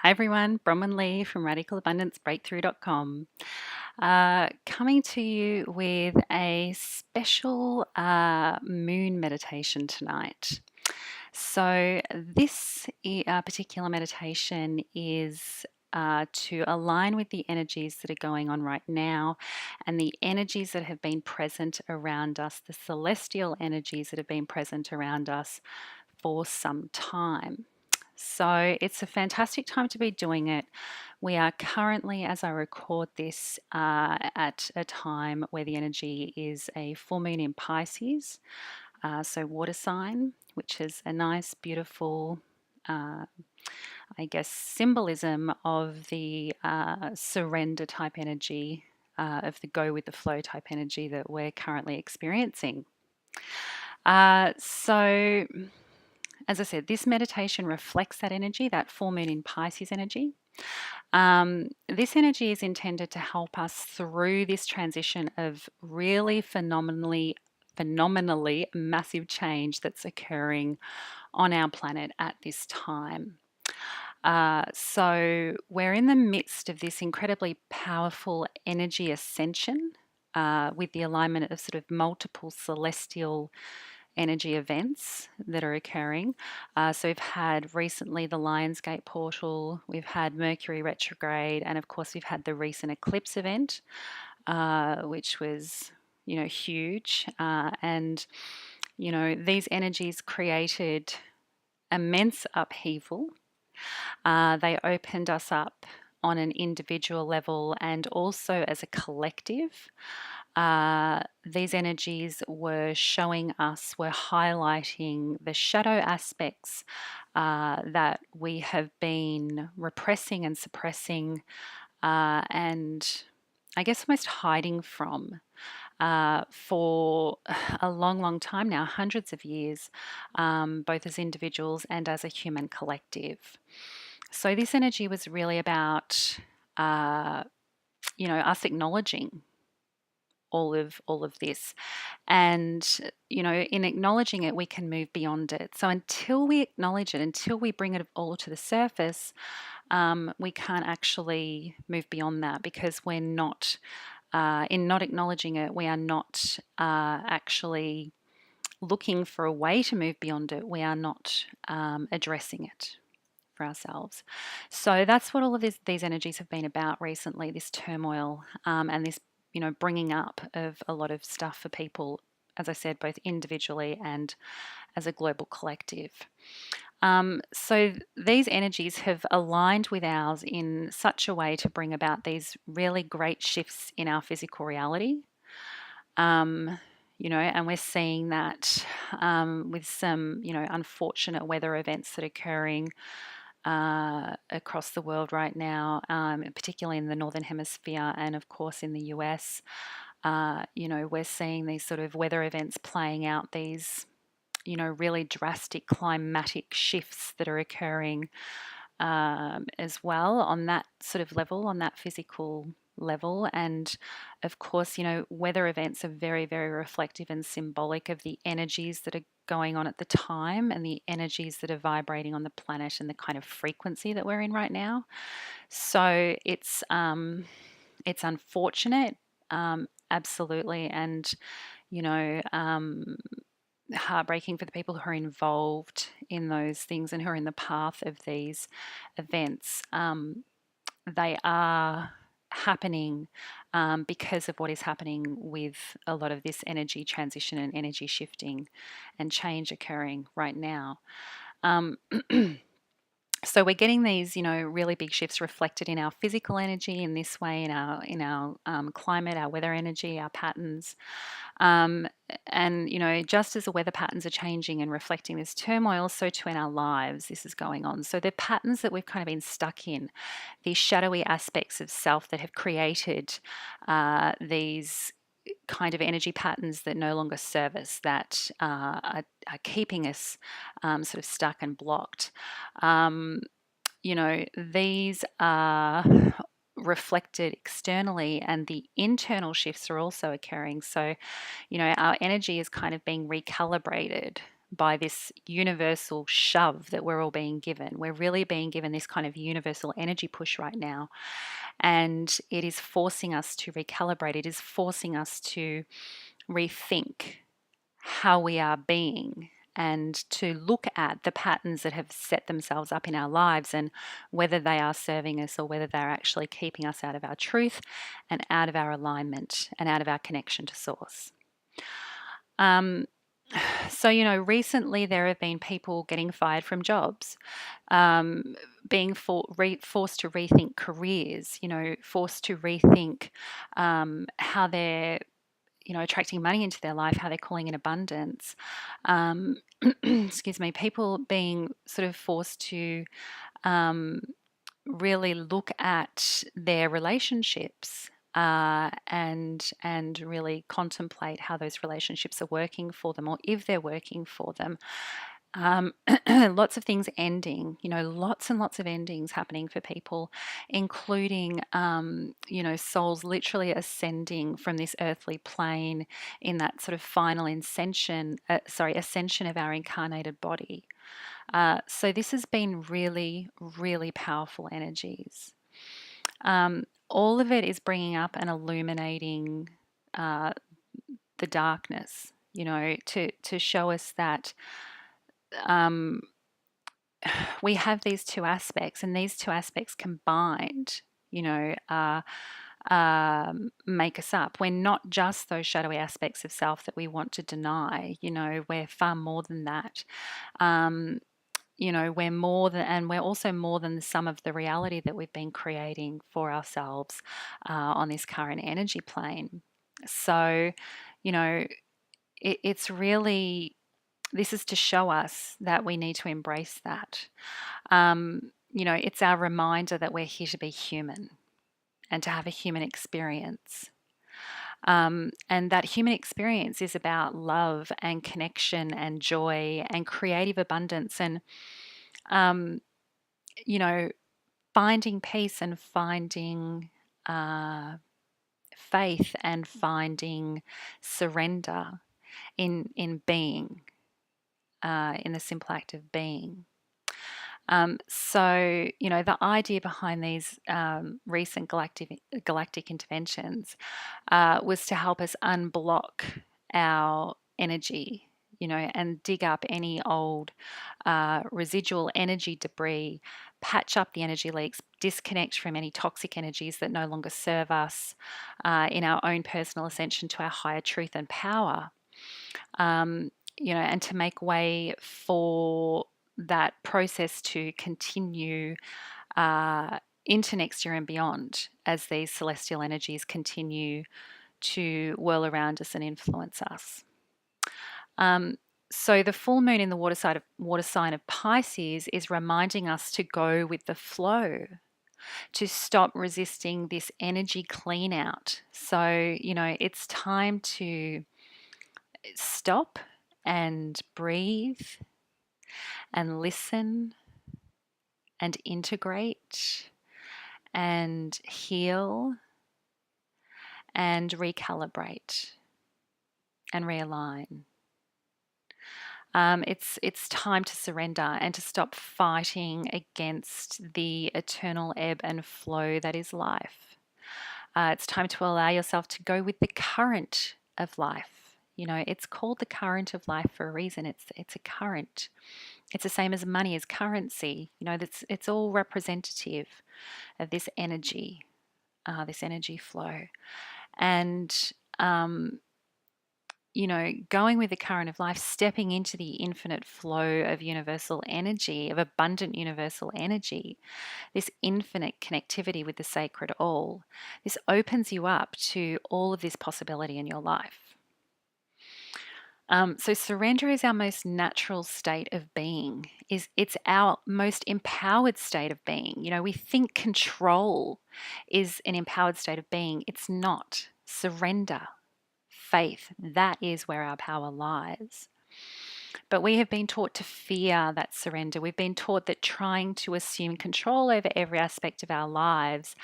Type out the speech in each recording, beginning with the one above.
Hi everyone, Bronwyn Lee from RadicalAbundanceBreakthrough.com, coming to you with a special moon meditation tonight. So this particular meditation is to align with the energies that are going on right now and the energies that have been present around us, the celestial energies that have been present around us for some time. So it's a fantastic time to be doing it. We are currently, as I record this, at a time where the energy is a full moon in Pisces, so water sign, which is a nice, beautiful, uh, I guess, symbolism of the surrender type energy, of the go with the flow type energy that we're currently experiencing. So as I said, this meditation reflects that energy, that full moon in Pisces energy. This energy is intended to help us through this transition of really phenomenally massive change that's occurring on our planet at this time. So we're in the midst of this incredibly powerful energy ascension with the alignment of sort of multiple celestial energy events that are occurring. So we've had recently the Lionsgate portal, we've had Mercury retrograde, and of course we've had the recent eclipse event, which was, huge. And these energies created immense upheaval. They opened us up on an individual level and also as a collective. These energies were showing us, were highlighting the shadow aspects that we have been repressing and suppressing, and I guess almost hiding from for a long, long time now, hundreds of years, both as individuals and as a human collective. So this energy was really about, us acknowledging all of this, and in acknowledging it we can move beyond it. So until we acknowledge it, until we bring it all to the surface, we can't actually move beyond that, because we're not in not acknowledging it, we are not actually looking for a way to move beyond it. We are not addressing it for ourselves. So that's what all of these energies have been about recently, this turmoil, and this, bringing up of a lot of stuff for people, as I said, both individually and as a global collective. So these energies have aligned with ours in such a way to bring about these really great shifts in our physical reality. And we're seeing that with some, unfortunate weather events that are occurring across the world right now, particularly in the Northern Hemisphere and, of course, in the US. We're seeing these sort of weather events playing out, these, really drastic climatic shifts that are occurring as well on that sort of level, on that physical level. And of course, weather events are very, very reflective and symbolic of the energies that are going on at the time and the energies that are vibrating on the planet and the kind of frequency that we're in right now. So it's unfortunate, absolutely, and heartbreaking for the people who are involved in those things and who are in the path of these events. They are happening because of what is happening with a lot of this energy transition and energy shifting and change occurring right now. So we're getting these, really big shifts reflected in our physical energy in this way, in our climate, our weather energy, our patterns. Um, and, just as the weather patterns are changing and reflecting this turmoil, so too in our lives, this is going on. So the patterns that we've kind of been stuck in, these shadowy aspects of self that have created these kind of energy patterns that no longer serve us, that are keeping us sort of stuck and blocked. These are reflected externally, and the internal shifts are also occurring. So, our energy is kind of being recalibrated by this universal shove that we're all being given. We're really being given this kind of universal energy push right now. And it is forcing us to recalibrate, it is forcing us to rethink how we are being and to look at the patterns that have set themselves up in our lives and whether they are serving us or whether they're actually keeping us out of our truth and out of our alignment and out of our connection to source. So, recently there have been people getting fired from jobs, being forced to rethink careers, forced to rethink how they're attracting money into their life, how they're calling in abundance. Excuse me, people being sort of forced to really look at their relationships and really contemplate how those relationships are working for them or if they're working for them. Lots of things ending, lots and lots of endings happening for people, including, souls literally ascending from this earthly plane in that sort of final ascension of our incarnated body. So this has been really, really powerful energies. All of it is bringing up and illuminating the darkness, to show us that we have these two aspects, and these two aspects combined, make us up. We're not just those shadowy aspects of self that we want to deny. We're far more than that. We're more than, and we're also more than the sum of the reality that we've been creating for ourselves on this current energy plane. So, it's really, this is to show us that we need to embrace that. It's our reminder that we're here to be human and to have a human experience. And that human experience is about love and connection and joy and creative abundance and, finding peace and finding faith and finding surrender in being, in the simple act of being. So, the idea behind these recent galactic interventions was to help us unblock our energy, and dig up any old residual energy debris, patch up the energy leaks, disconnect from any toxic energies that no longer serve us in our own personal ascension to our higher truth and power. And to make way for that process to continue into next year and beyond as these celestial energies continue to whirl around us and influence us. So the full moon in the water sign of Pisces is reminding us to go with the flow, to stop resisting this energy clean out. So, it's time to stop and breathe and listen and integrate and heal and recalibrate and realign. It's time to surrender and to stop fighting against the eternal ebb and flow that is life. It's time to allow yourself to go with the current of life. It's called the current of life for a reason. It's a current. It's the same as money, as currency. It's all representative of this energy flow. And going with the current of life, stepping into the infinite flow of universal energy, of abundant universal energy, this infinite connectivity with the sacred all, this opens you up to all of this possibility in your life. So surrender is our most natural state of being. It's our most empowered state of being. We think control is an empowered state of being. It's not. Surrender, faith, that is where our power lies. But we have been taught to fear that surrender. We've been taught that trying to assume control over every aspect of our lives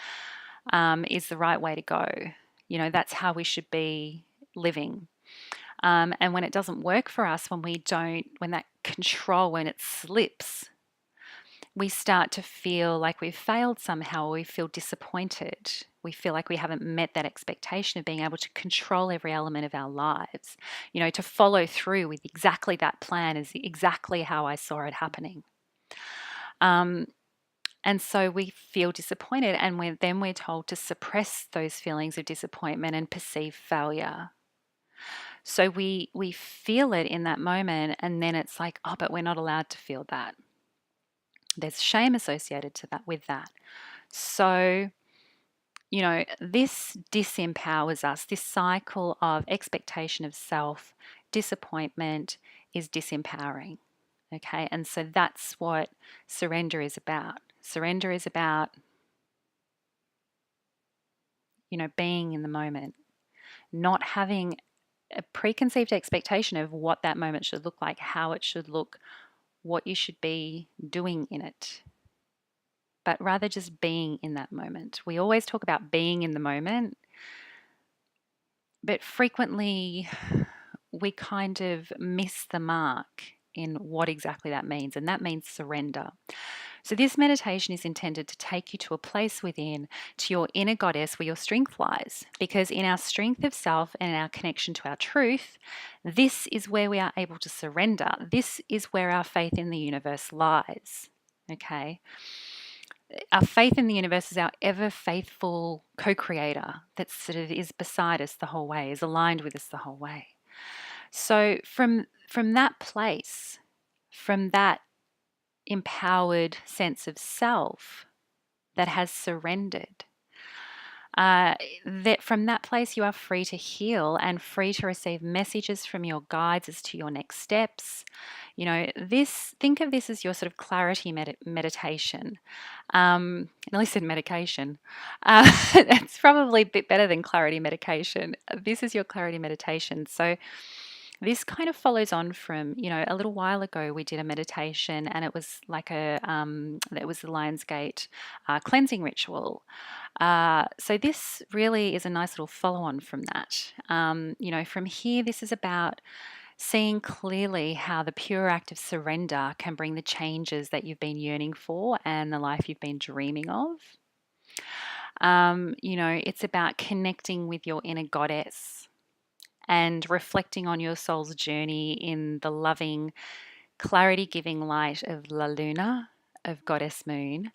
is the right way to go. That's how we should be living. And when it doesn't work for us, when that control, when it slips, we start to feel like we've failed somehow, or we feel disappointed. We feel like we haven't met that expectation of being able to control every element of our lives, to follow through with exactly that plan is exactly how I saw it happening. And so we feel disappointed, and then we're told to suppress those feelings of disappointment and perceive failure. So we feel it in that moment, and then it's like, oh, but we're not allowed to feel that. There's shame associated to that with that. So, this disempowers us. This cycle of expectation of self, disappointment is disempowering. Okay. And so that's what surrender is about. Surrender is about, being in the moment, not having a preconceived expectation of what that moment should look like, how it should look, what you should be doing in it, but rather just being in that moment. We always talk about being in the moment, but frequently we kind of miss the mark in what exactly that means, and that means surrender. So, this meditation is intended to take you to a place within, to your inner goddess where your strength lies. Because in our strength of self and in our connection to our truth, this is where we are able to surrender. This is where our faith in the universe lies. Okay? Our faith in the universe is our ever faithful co creator that sort of is beside us the whole way, is aligned with us the whole way. So, from that place, from that empowered sense of self that has surrendered, that from that place you are free to heal and free to receive messages from your guides as to your next steps. Think of this as your sort of clarity meditation. I nearly said medication. It's probably a bit better than clarity medication. This is your clarity meditation. So this kind of follows on from, a little while ago we did a meditation, and it was like it was the Lionsgate cleansing ritual. So this really is a nice little follow-on from that. From here, this is about seeing clearly how the pure act of surrender can bring the changes that you've been yearning for and the life you've been dreaming of. It's about connecting with your inner goddess and reflecting on your soul's journey in the loving, clarity giving light of La Luna, of Goddess Moon.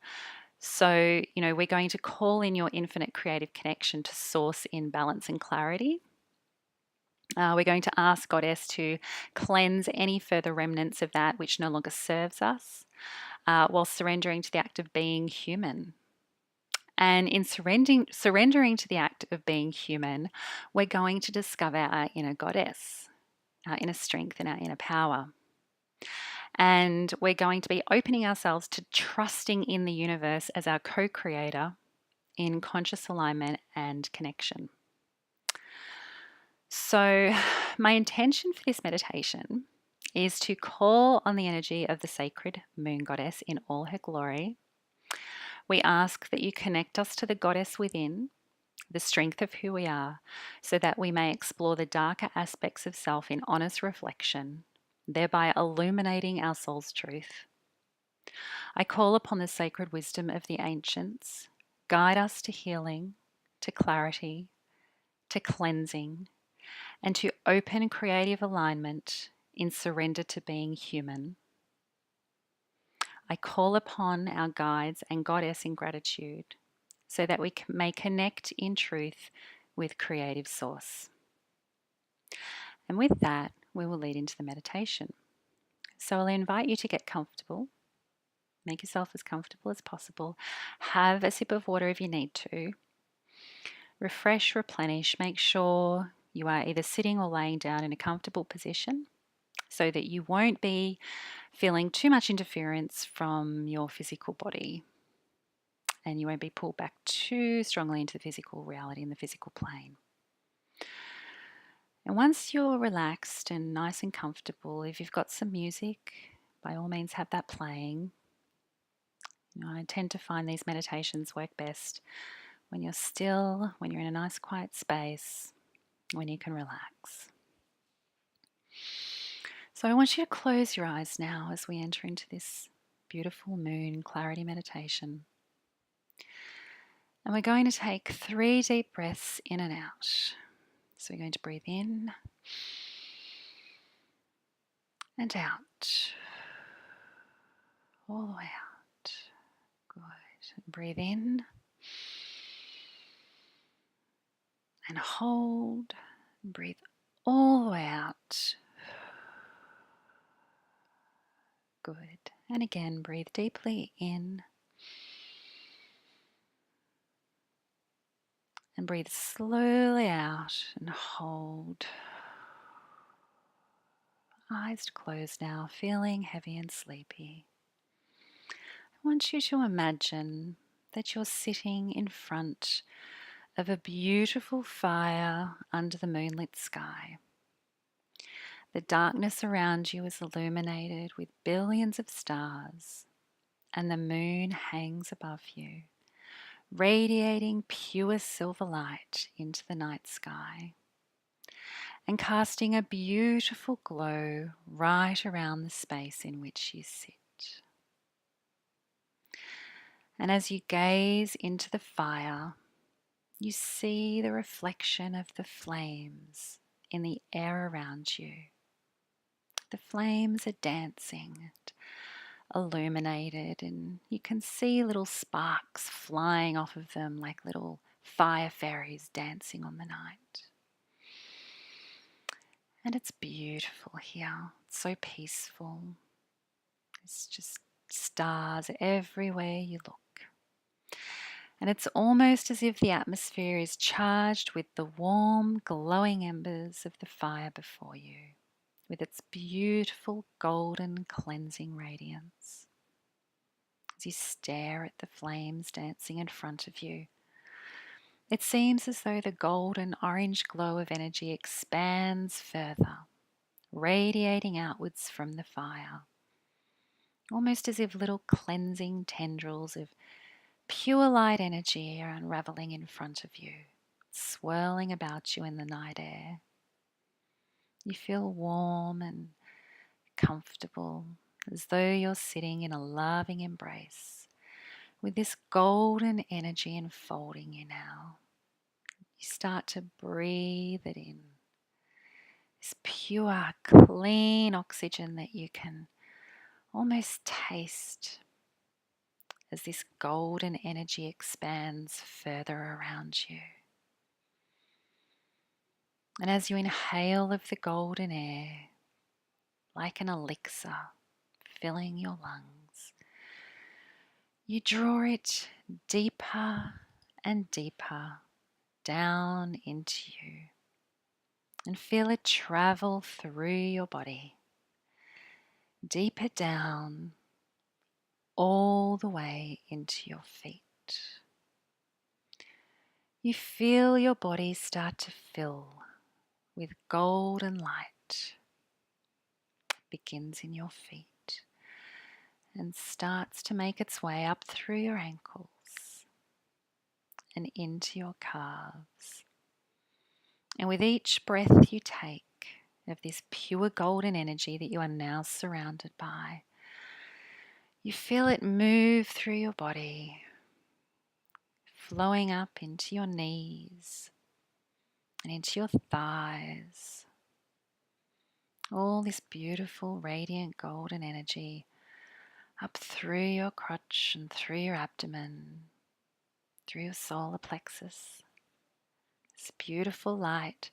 So, we're going to call in your infinite creative connection to source in balance and clarity. We're going to ask Goddess to cleanse any further remnants of that which no longer serves us, while surrendering to the act of being human. And in surrendering to the act of being human, we're going to discover our inner goddess, our inner strength, and our inner power. And we're going to be opening ourselves to trusting in the universe as our co creator in conscious alignment and connection. So, my intention for this meditation is to call on the energy of the sacred moon goddess in all her glory. We ask that you connect us to the goddess within, the strength of who we are, so that we may explore the darker aspects of self in honest reflection, thereby illuminating our soul's truth. I call upon the sacred wisdom of the ancients. Guide us to healing, to clarity, to cleansing, and to open creative alignment in surrender to being human. I call upon our guides and goddess in gratitude so that we may connect in truth with creative source. And with that, we will lead into the meditation. So I'll invite you to get comfortable. Make yourself as comfortable as possible. Have a sip of water if you need to. Refresh, replenish. Make sure you are either sitting or laying down in a comfortable position so that you won't be feeling too much interference from your physical body and you won't be pulled back too strongly into the physical reality in the physical plane. And once you're relaxed and nice and comfortable, if you've got some music, by all means have that playing. I tend to find these meditations work best when you're still, when you're in a nice quiet space, when you can relax. So I want you to close your eyes now as we enter into this beautiful moon clarity meditation. And we're going to take 3 deep breaths in and out. So we're going to breathe in and out, all the way out. Good. Breathe in and hold. Breathe all the way out. Good. And again, breathe deeply in and breathe slowly out and hold. Eyes closed now, feeling heavy and sleepy. I want you to imagine that you're sitting in front of a beautiful fire under the moonlit sky. The darkness around you is illuminated with billions of stars, and the moon hangs above you, radiating pure silver light into the night sky and casting a beautiful glow right around the space in which you sit. And as you gaze into the fire, you see the reflection of the flames in the air around you. The flames are dancing and illuminated, and you can see little sparks flying off of them like little fire fairies dancing on the night. And it's beautiful here. It's so peaceful. It's just stars everywhere you look. And it's almost as if the atmosphere is charged with the warm, glowing embers of the fire before you, with its beautiful golden cleansing radiance. As you stare at the flames dancing in front of you, it seems as though the golden orange glow of energy expands further, radiating outwards from the fire, almost as if little cleansing tendrils of pure light energy are unraveling in front of you, swirling about you in the night air. You feel warm and comfortable, as though you're sitting in a loving embrace with this golden energy enfolding you now. You start to breathe it in, this pure, clean oxygen that you can almost taste as this golden energy expands further around you. And as you inhale of the golden air, like an elixir filling your lungs, you draw it deeper and deeper down into you and feel it travel through your body, deeper down, all the way into your feet. You feel your body start to fill with golden light. It begins in your feet and starts to make its way up through your ankles and into your calves. And with each breath you take of this pure golden energy that you are now surrounded by, you feel it move through your body, flowing up into your knees and into your thighs. All this beautiful, radiant golden energy up through your crotch and through your abdomen, through your solar plexus. This beautiful light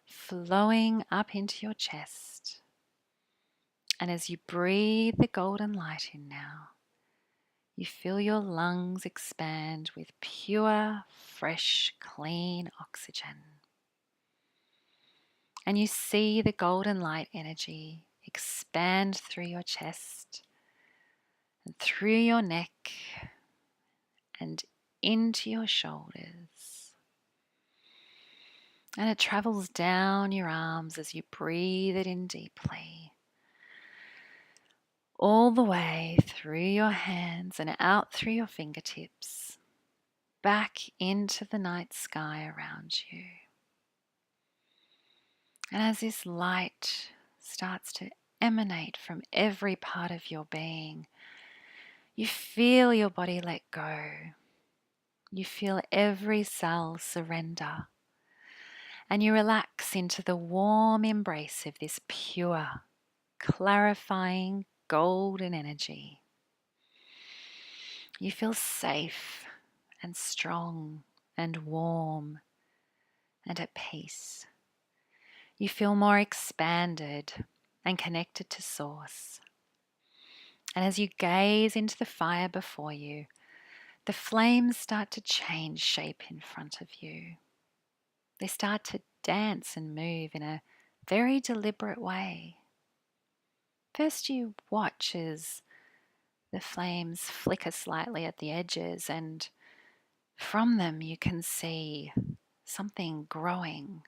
flowing up into your chest. And as you breathe the golden light in now, you feel your lungs expand with pure, fresh, clean oxygen. And you see the golden light energy expand through your chest and through your neck and into your shoulders. And it travels down your arms as you breathe it in deeply, all the way through your hands and out through your fingertips, back into the night sky around you. And as this light starts to emanate from every part of your being. You feel your body let go. You feel every cell surrender. And you relax into the warm embrace of this pure, clarifying, golden energy. You feel safe and strong and warm and at peace. You feel more expanded and connected to Source. And as you gaze into the fire before you, the flames start to change shape in front of you. They start to dance and move in a very deliberate way. First, you watch as the flames flicker slightly at the edges, and from them you can see something growing,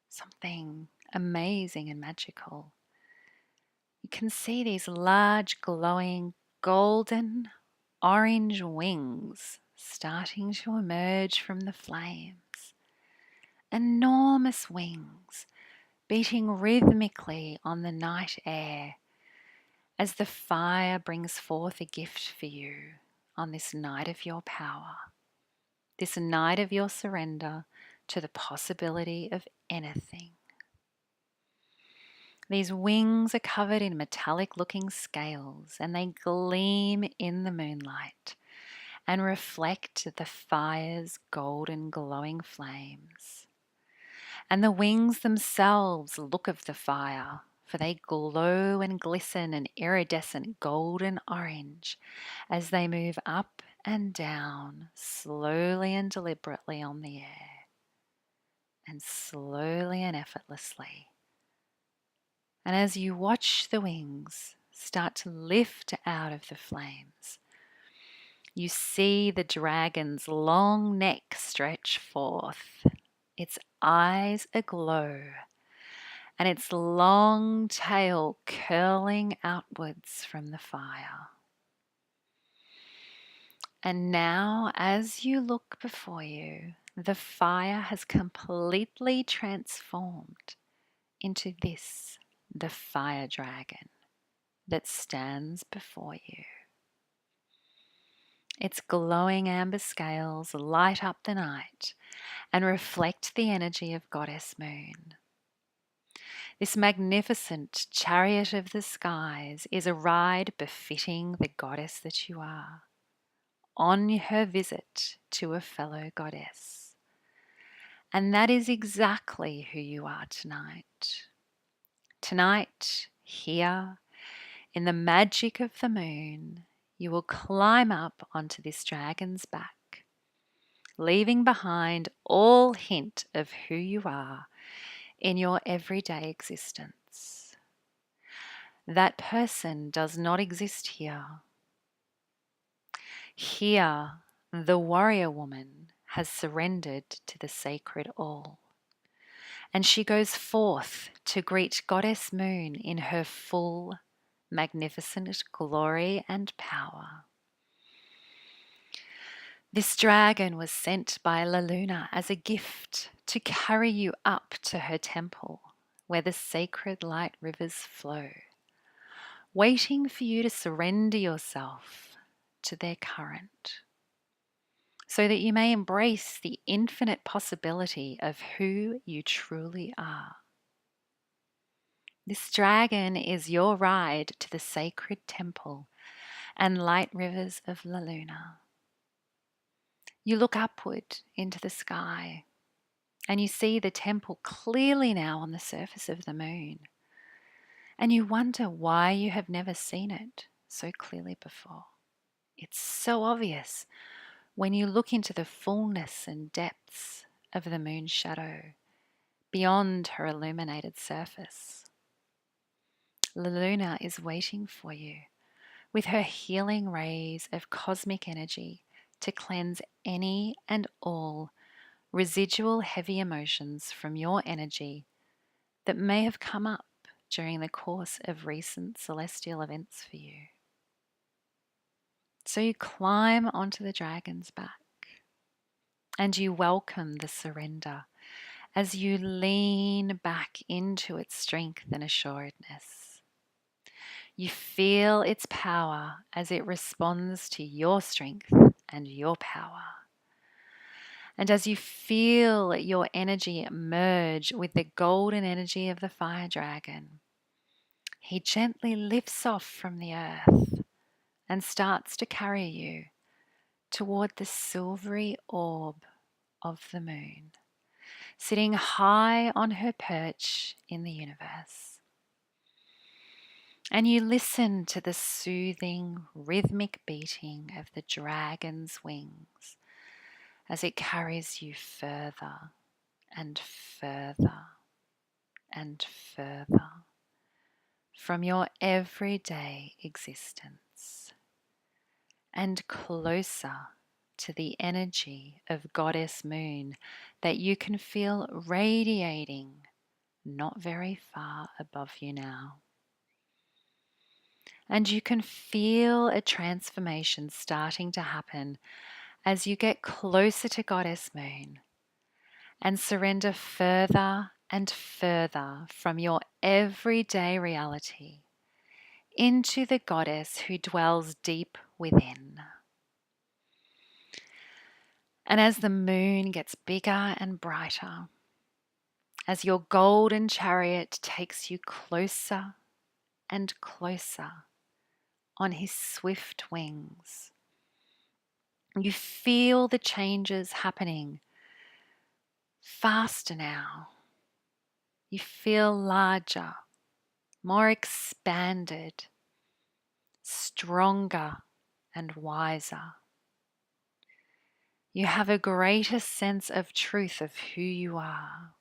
something amazing and magical. You can see these large, glowing, golden, orange wings starting to emerge from the flames. Enormous wings beating rhythmically on the night air as the fire brings forth a gift for you on this night of your power, this night of your surrender to the possibility of anything. These wings are covered in metallic looking scales, and they gleam in the moonlight and reflect the fire's golden glowing flames. And the wings themselves look of the fire, for they glow and glisten an iridescent golden orange as they move up and down slowly and deliberately on the air, and slowly and effortlessly. And as you watch the wings start to lift out of the flames, you see the dragon's long neck stretch forth, its eyes aglow, and its long tail curling outwards from the fire. And now, as you look before you, the fire has completely transformed into this, the fire dragon that stands before you. Its glowing amber scales light up the night and reflect the energy of Goddess Moon. This magnificent chariot of the skies is a ride befitting the goddess that you are, on her visit to a fellow goddess. And that is exactly who you are tonight. Tonight, here, in the magic of the moon, you will climb up onto this dragon's back, leaving behind all hint of who you are in your everyday existence. That person does not exist here. Here, the warrior woman has surrendered to the sacred all, and she goes forth to greet Goddess Moon in her full, magnificent glory and power. This dragon was sent by La Luna as a gift to carry you up to her temple, where the sacred light rivers flow, waiting for you to surrender yourself to their current, so that you may embrace the infinite possibility of who you truly are. This dragon is your ride to the sacred temple and light rivers of La Luna. You look upward into the sky and you see the temple clearly now on the surface of the moon. And you wonder why you have never seen it so clearly before. It's so obvious when you look into the fullness and depths of the moon's shadow beyond her illuminated surface. La Luna is waiting for you with her healing rays of cosmic energy to cleanse any and all residual heavy emotions from your energy that may have come up during the course of recent celestial events for you. So you climb onto the dragon's back and you welcome the surrender as you lean back into its strength and assuredness. You feel its power as it responds to your strength and your power. And as you feel your energy merge with the golden energy of the fire dragon, he gently lifts off from the earth and starts to carry you toward the silvery orb of the moon, sitting high on her perch in the universe. And you listen to the soothing, rhythmic beating of the dragon's wings as it carries you further and further and further from your everyday existence and closer to the energy of Goddess Moon that you can feel radiating not very far above you now. And you can feel a transformation starting to happen as you get closer to Goddess Moon and surrender further and further from your everyday reality into the Goddess who dwells deep within. And as the moon gets bigger and brighter, as your golden chariot takes you closer and closer on his swift wings, you feel the changes happening faster now. You feel larger, more expanded, stronger and wiser. You have a greater sense of truth of who you are.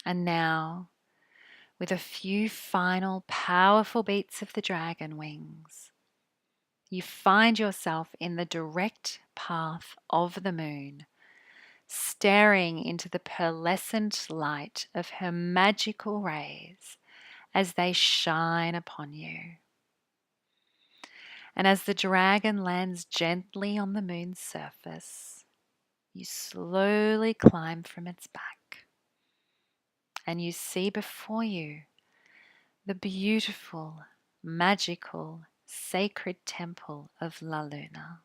And now, with a few final powerful beats of the dragon wings, you find yourself in the direct path of the moon, staring into the pearlescent light of her magical rays as they shine upon you. And as the dragon lands gently on the moon's surface, you slowly climb from its back, and you see before you the beautiful, magical, sacred temple of La Luna.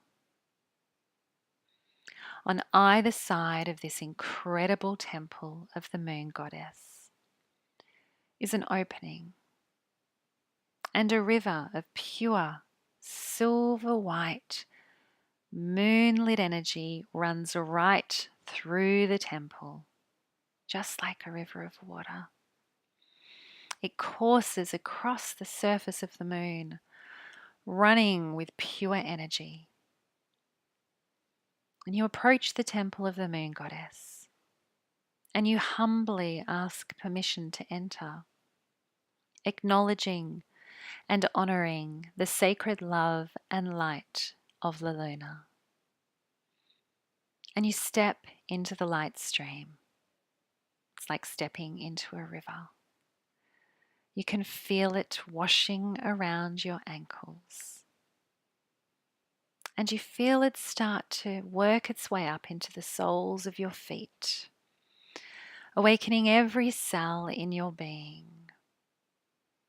On either side of this incredible temple of the moon goddess is an opening and a river of pure, silver white, moonlit energy runs right through the temple, just like a river of water. It courses across the surface of the moon, running with pure energy. And you approach the temple of the moon goddess, and you humbly ask permission to enter, acknowledging and honoring the sacred love and light of La Luna. And you step into the light stream. It's like stepping into a river. You can feel it washing around your ankles. And you feel it start to work its way up into the soles of your feet, awakening every cell in your being.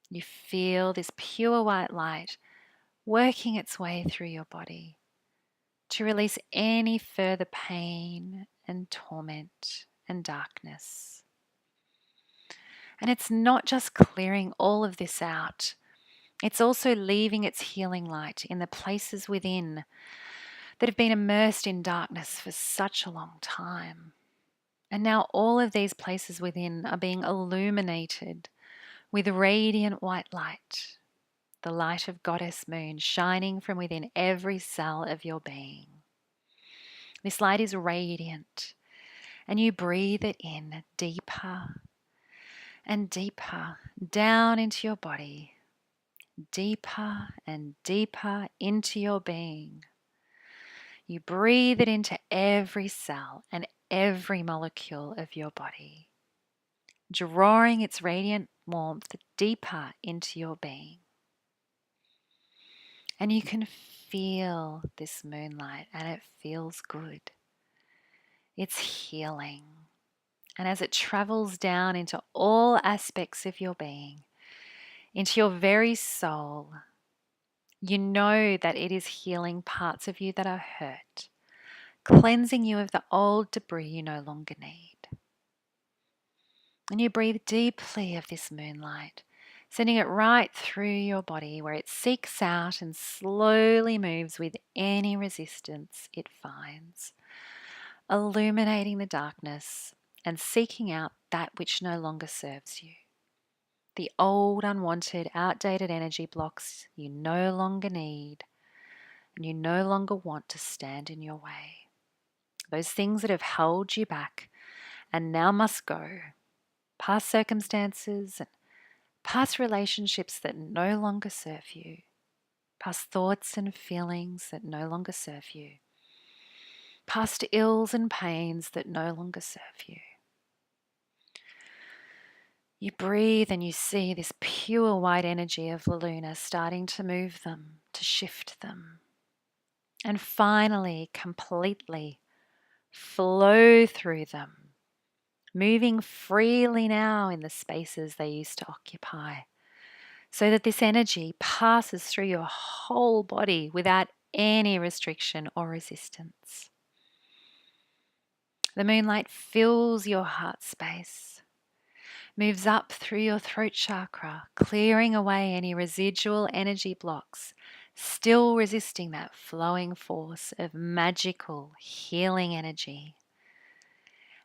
You feel this pure white light working its way through your body to release any further pain and torment and darkness. And it's not just clearing all of this out, it's also leaving its healing light in the places within that have been immersed in darkness for such a long time. And now all of these places within are being illuminated with radiant white light, the light of Goddess Moon shining from within every cell of your being. This light is radiant, and you breathe it in deeper and deeper down into your body, deeper and deeper into your being. You breathe it into every cell and every molecule of your body, drawing its radiant warmth deeper into your being. And you can feel this moonlight, and it feels good. It's healing. And as it travels down into all aspects of your being, into your very soul. You know that it is healing parts of you that are hurt, cleansing you of the old debris you no longer need. And you breathe deeply of this moonlight, sending it right through your body where it seeks out and slowly moves with any resistance it finds, illuminating the darkness and seeking out that which no longer serves you. The old, unwanted, outdated energy blocks you no longer need and you no longer want to stand in your way. Those things that have held you back and now must go. Past circumstances and past relationships that no longer serve you. Past thoughts and feelings that no longer serve you. Past ills and pains that no longer serve you. You breathe and you see this pure white energy of the Luna starting to move them, to shift them. And finally, completely flow through them, moving freely now in the spaces they used to occupy, so that this energy passes through your whole body without any restriction or resistance. The moonlight fills your heart space, moves up through your throat chakra, clearing away any residual energy blocks, still resisting that flowing force of magical healing energy.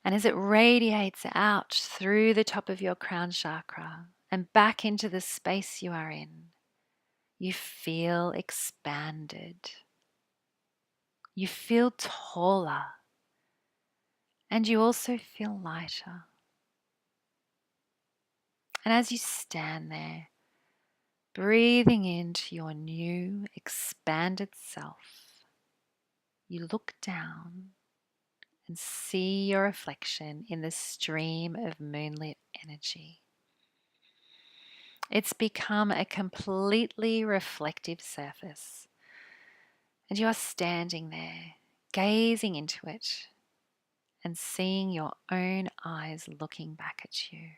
And as it radiates out through the top of your crown chakra and back into the space you are in, you feel expanded. You feel taller. And you also feel lighter. And as you stand there, breathing into your new expanded self, you look down and see your reflection in the stream of moonlit energy. It's become a completely reflective surface, and you are standing there, gazing into it and seeing your own eyes looking back at you.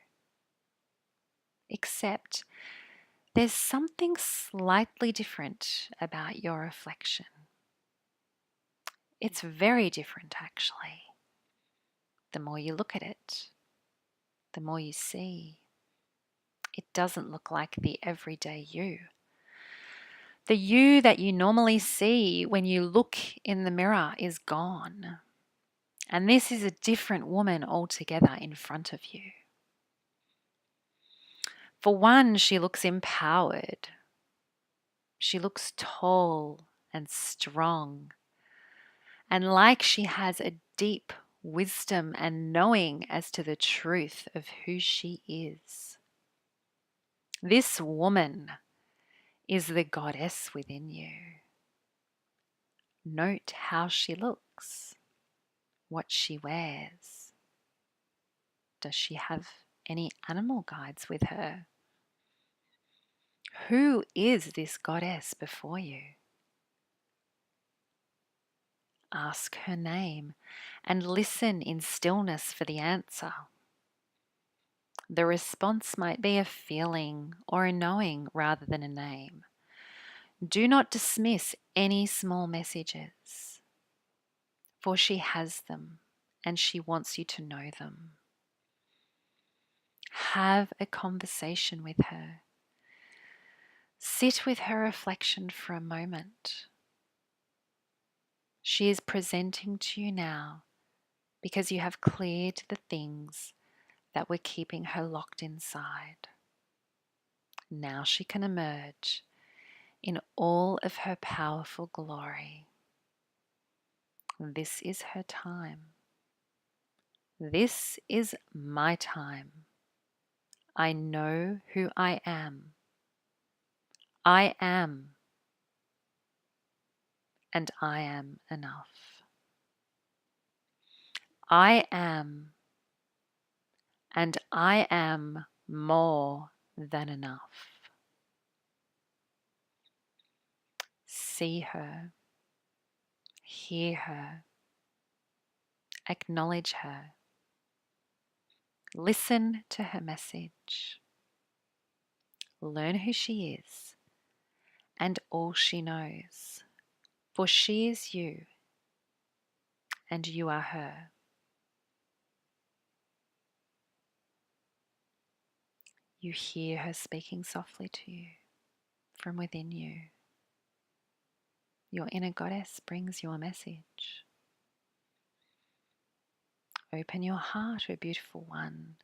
Except there's something slightly different about your reflection. It's very different, actually. The more you look at it, the more you see. It doesn't look like the everyday you. The you that you normally see when you look in the mirror is gone. And this is a different woman altogether in front of you. For one, she looks empowered. She looks tall and strong, and like she has a deep wisdom and knowing as to the truth of who she is. This woman is the goddess within you. Note how she looks, what she wears. Does she have any animal guides with her? Who is this goddess before you? Ask her name and listen in stillness for the answer. The response might be a feeling or a knowing rather than a name. Do not dismiss any small messages, for she has them and she wants you to know them. Have a conversation with her. Sit with her reflection for a moment. She is presenting to you now because you have cleared the things that were keeping her locked inside. Now she can emerge in all of her powerful glory. This is her time. This is my time. I know who I am. I am, and I am enough. I am, and I am more than enough. See her, hear her, acknowledge her, listen to her message. Learn who she is and all she knows, for she is you and you are her. You hear her speaking softly to you from within you. Your inner goddess brings you a message. Open your heart, O beautiful one,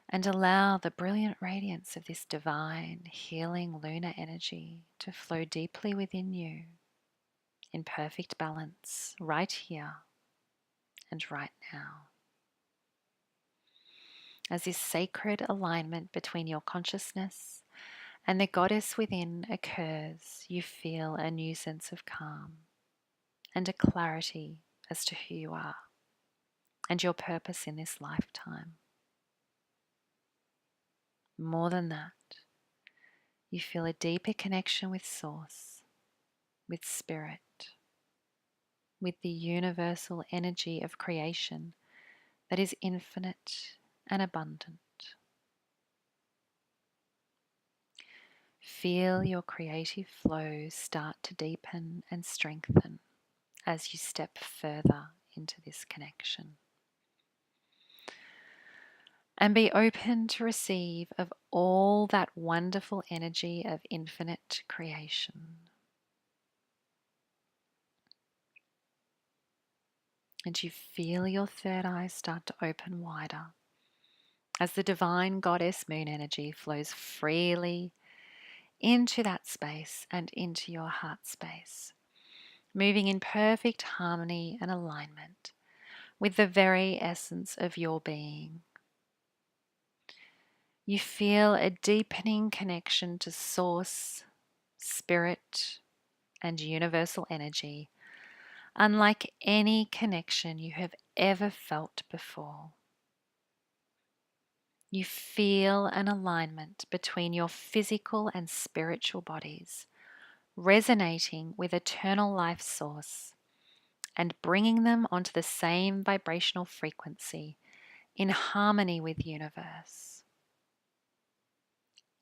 and allow the brilliant radiance of this divine, healing lunar energy to flow deeply within you in perfect balance right here and right now. As this sacred alignment between your consciousness and the goddess within occurs, you feel a new sense of calm and a clarity as to who you are and your purpose in this lifetime. More than that, you feel a deeper connection with Source, with Spirit, with the universal energy of creation that is infinite and abundant. Feel your creative flow start to deepen and strengthen as you step further into this connection. And be open to receive of all that wonderful energy of infinite creation. And you feel your third eye start to open wider as the divine goddess moon energy flows freely into that space and into your heart space, moving in perfect harmony and alignment with the very essence of your being. You feel a deepening connection to Source, Spirit, and universal energy, unlike any connection you have ever felt before. You feel an alignment between your physical and spiritual bodies, resonating with eternal life source and bringing them onto the same vibrational frequency in harmony with universe.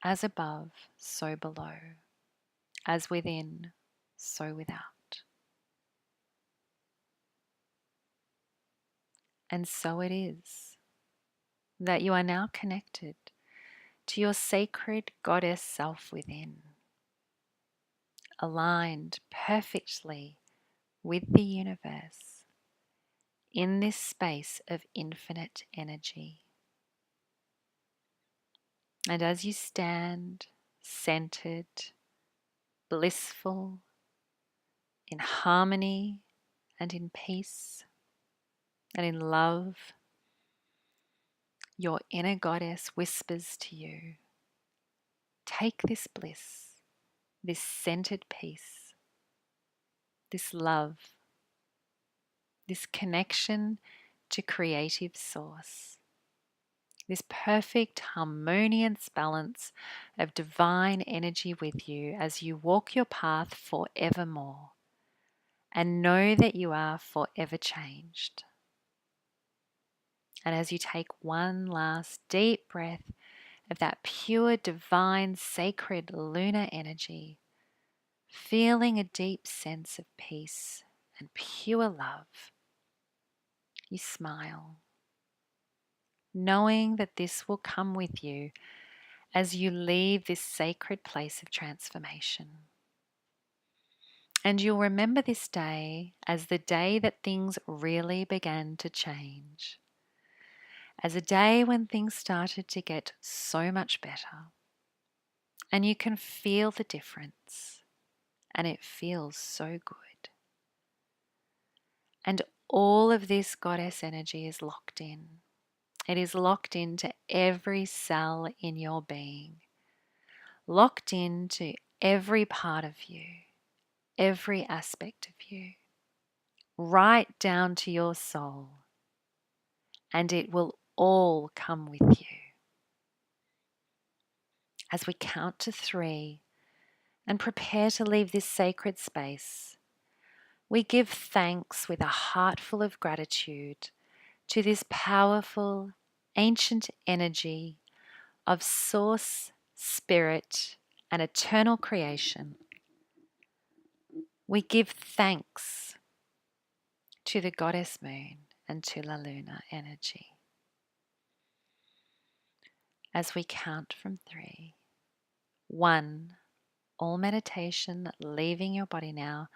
As above, so below. As within, so without. And so it is that you are now connected to your sacred goddess self within, aligned perfectly with the universe in this space of infinite energy. And as you stand centered, blissful, in harmony and in peace and in love, your inner goddess whispers to you, take this bliss, this centered peace, this love, this connection to creative source, this perfect harmonious balance of divine energy with you as you walk your path forevermore, and know that you are forever changed. And as you take one last deep breath of that pure, divine, sacred lunar energy, feeling a deep sense of peace and pure love, you smile, knowing that this will come with you as you leave this sacred place of transformation. And you'll remember this day as the day that things really began to change, as a day when things started to get so much better. And you can feel the difference, and it feels so good. And all of this goddess energy is locked in. It is locked into every cell in your being, locked into every part of you, every aspect of you, right down to your soul. And it will all come with you. As we count to 3 and prepare to leave this sacred space, we give thanks with a heart full of gratitude to this powerful, ancient energy of Source, spirit, and eternal creation, we give thanks to the goddess moon and to La Luna energy. As we count from 3, 1, all meditation leaving your body now,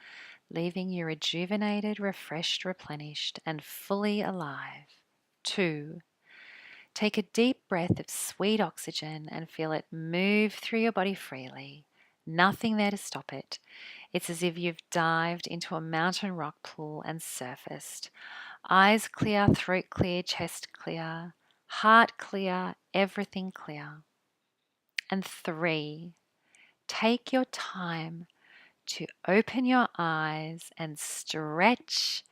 leaving you rejuvenated, refreshed, replenished, and fully alive. 2, take a deep breath of sweet oxygen and feel it move through your body freely. Nothing there to stop it. It's as if you've dived into a mountain rock pool and surfaced. Eyes clear, throat clear, chest clear, heart clear, everything clear. And 3, take your time to open your eyes and stretch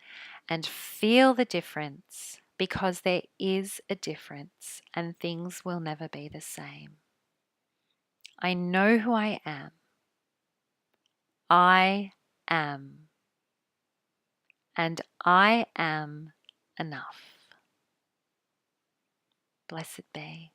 and feel the difference, because there is a difference and things will never be the same. I know who I am. I am. And I am enough. Blessed be.